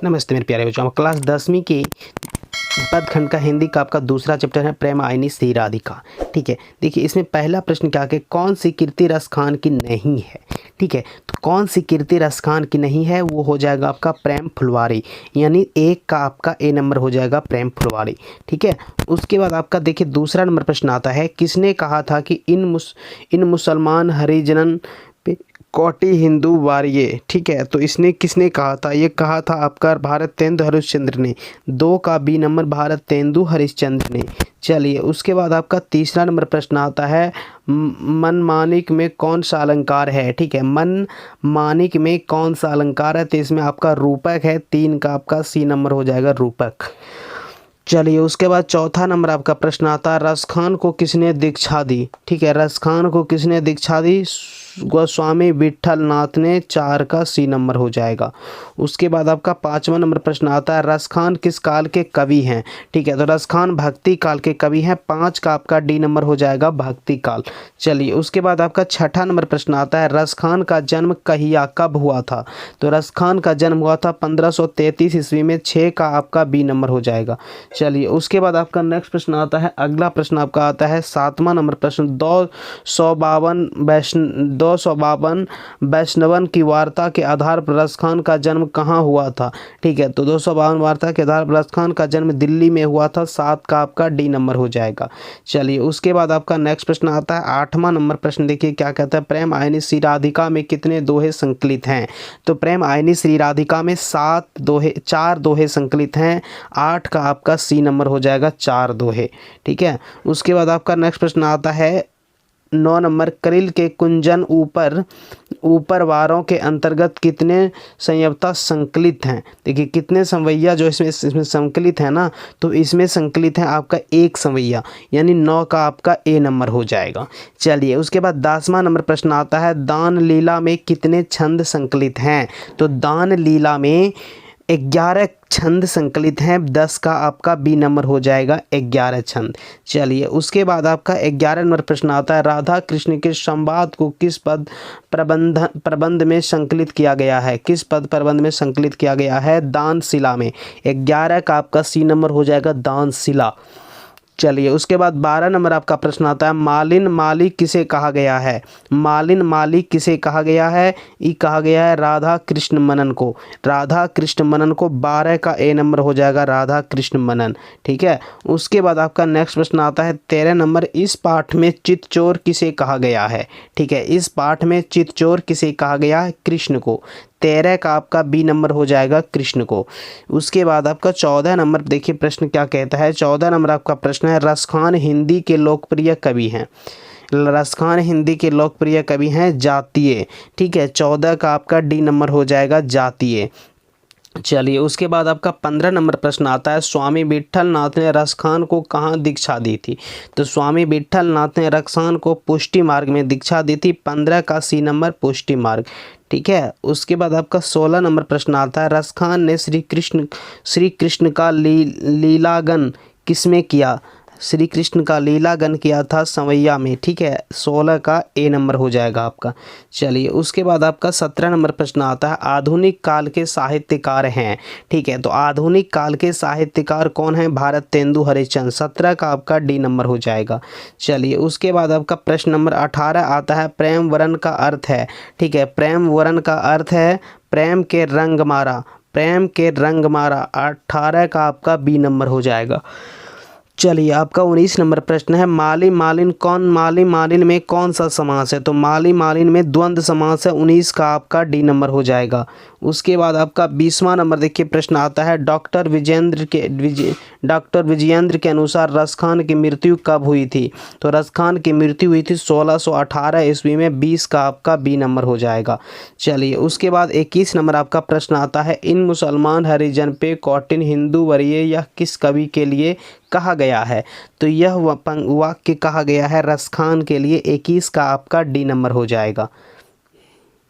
नमस्ते मेरे प्यारे बच्चों, क्लास 10वीं के पदखंड का हिंदी का आपका दूसरा चैप्टर है प्रेम आईनी श्री राधिका। ठीक है, देखिए इसमें पहला प्रश्न क्या है, कौन सी कीर्ति रस खान की नहीं है। ठीक है, तो कौन सी कीर्ति रस खान की नहीं है, वो हो जाएगा आपका प्रेम फुलवारी, यानी एक का आपका ए नंबर हो जाएगा प्रेम फुलवारी। ठीक है, उसके बाद आपका देखिए दूसरा नंबर प्रश्न आता है, किसने कहा था कि इन मुसलमान हरिजनन पे कोटि हिंदू वारिये। ठीक है, तो इसने किसने कहा था, ये कहा था आपका भारत तेंदु हरिश्चंद्र ने। 2 का बी नंबर भारत तेंदु हरिश्चंद्र ने। चलिए उसके बाद आपका तीसरा नंबर प्रश्न आता है, मनमानिक में कौन सा अलंकार है। ठीक है, मनमानिक में कौन सा अलंकार है, तो इसमें आपका रूपक है। 3 का आपका सी नंबर हो जाएगा रूपक। चलिए उसके बाद चौथा नंबर आपका प्रश्न आता है, रसखान को किसने दीक्षा दी। ठीक है, रसखान को किसने दीक्षा दी, गोस्वामी विठल नाथ ने। 4 का सी नंबर हो जाएगा। उसके बाद आपका पांचवा नंबर प्रश्न आता है, रसखान किस काल के कवि हैं। ठीक है, तो रसखान भक्ति काल के कवि हैं। 5 का आपका डी नंबर हो जाएगा भक्ति काल। चलिए उसके बाद आपका छठा नंबर प्रश्न आता है, रसखान का जन्म कहिया कब हुआ था। तो रसखान का जन्म हुआ था 1533 ईस्वी में। 6 का आपका बी नंबर हो जाएगा। चलिए उसके बाद आपका नेक्स्ट प्रश्न आता है, अगला प्रश्न आपका आता है 7वां नंबर प्रश्न, 252 वैष्णवन की वार्ता के आधार पर रसखान का जन्म कहाँ हुआ था। ठीक है, तो 252 वार्ता के आधार पर रसखान का जन्म दिल्ली में हुआ था। 7 का आपका डी नंबर हो जाएगा। चलिए उसके बाद आपका नेक्स्ट प्रश्न आता है 8वां नंबर प्रश्न, देखिए क्या कहता है, प्रेम आईनी श्री राधिका में कितने दोहे संकलित हैं। तो प्रेम आईनी श्री राधिका में 4 दोहे संकलित हैं। 8 का आपका सी नंबर हो जाएगा 4 दोहे। ठीक है, उसके बाद आपका नेक्स्ट प्रश्न आता है 9 नंबर, करिल के कुंजन ऊपर वारों के अंतर्गत कितने संयवता संकलित हैं। देखिए कितने संवैया जो इसमें संकलित है ना, तो इसमें संकलित है आपका 1 संवैया, यानी 9 का आपका ए नंबर हो जाएगा। चलिए उसके बाद 10वां नंबर प्रश्न आता है, दान लीला में कितने छंद संकलित हैं। तो दान लीला में 11 छंद संकलित हैं। 10 का आपका बी नंबर हो जाएगा 11 छंद। चलिए उसके बाद आपका 11 नंबर प्रश्न आता है, राधा कृष्ण के संवाद को किस पद प्रबंध में संकलित किया गया है। किस पद प्रबंध में संकलित किया गया है, दानशिला में। 11 का आपका सी नंबर हो जाएगा दानशिला। चलिए उसके बाद 12 नंबर आपका प्रश्न आता है, मालिन माली किसे कहा गया है। मालिन माली किसे कहा गया है, ये कहा गया है राधा कृष्ण मनन को। राधा कृष्ण मनन को। 12 का ए नंबर हो जाएगा राधा कृष्ण मनन। ठीक है, उसके बाद आपका नेक्स्ट प्रश्न आता है 13 नंबर, इस पाठ में चितचोर किसे कहा गया है। ठीक है, इस पाठ में चितचोर किसे कहा गया है, कृष्ण को। 13 का आपका बी नंबर हो जाएगा कृष्ण को। उसके बाद आपका 14 नंबर, देखिए प्रश्न क्या कहता है। 14 नंबर आपका प्रश्न है, रसखान हिंदी के लोकप्रिय कवि हैं। रसखान हिंदी के लोकप्रिय कवि हैं जातीय। ठीक है, 14 का आपका डी नंबर हो जाएगा जातीय। चलिए उसके बाद आपका 15 नंबर प्रश्न आता है, स्वामी विठल नाथ ने रसखान को कहाँ दीक्षा दी थी। तो स्वामी विठल नाथ ने रसखान को पुष्टि मार्ग में दीक्षा दी थी। 15 का सी नंबर पुष्टि मार्ग। ठीक है, उसके बाद आपका 16 नंबर प्रश्न आता है, रसखान ने श्री कृष्ण का लीलागन किसमें किया। श्री कृष्ण का लीलागन किया था संवैया में। ठीक है, 16 का ए नंबर हो जाएगा आपका। चलिए उसके बाद आपका 17 नंबर प्रश्न आता है, आधुनिक काल के साहित्यकार हैं। ठीक है, तो आधुनिक काल के साहित्यकार कौन है, भारत तेंदु हरिश्चंद्र। 17 का आपका डी नंबर हो जाएगा। चलिए उसके बाद आपका प्रश्न नंबर 18 आता है, प्रेम वरण का अर्थ है। ठीक है, प्रेम वरण का अर्थ है प्रेम के रंग मारा। प्रेम के रंग मारा। 18 का आपका बी नंबर हो जाएगा। चलिए आपका 19 नंबर प्रश्न है, माली मालिन में कौन सा समास है। तो माली मालिन में द्वंद्व समास है। 19 का आपका डी नंबर हो जाएगा। उसके बाद आपका 20वां नंबर, देखिए प्रश्न आता है, डॉक्टर विजयेंद्र के अनुसार रसखान की मृत्यु कब हुई थी। तो रसखान की मृत्यु हुई थी 1618 ईस्वी में। 20 का आपका बी नंबर हो जाएगा। चलिए उसके बाद 21 नंबर आपका प्रश्न आता है, इन मुसलमान हरिजन पे कौटिन हिंदू वरीय यह किस कवि के लिए कहा गया है। तो यह वाक्य कहा गया है रसखान के लिए। 21 का आपका डी नंबर हो जाएगा।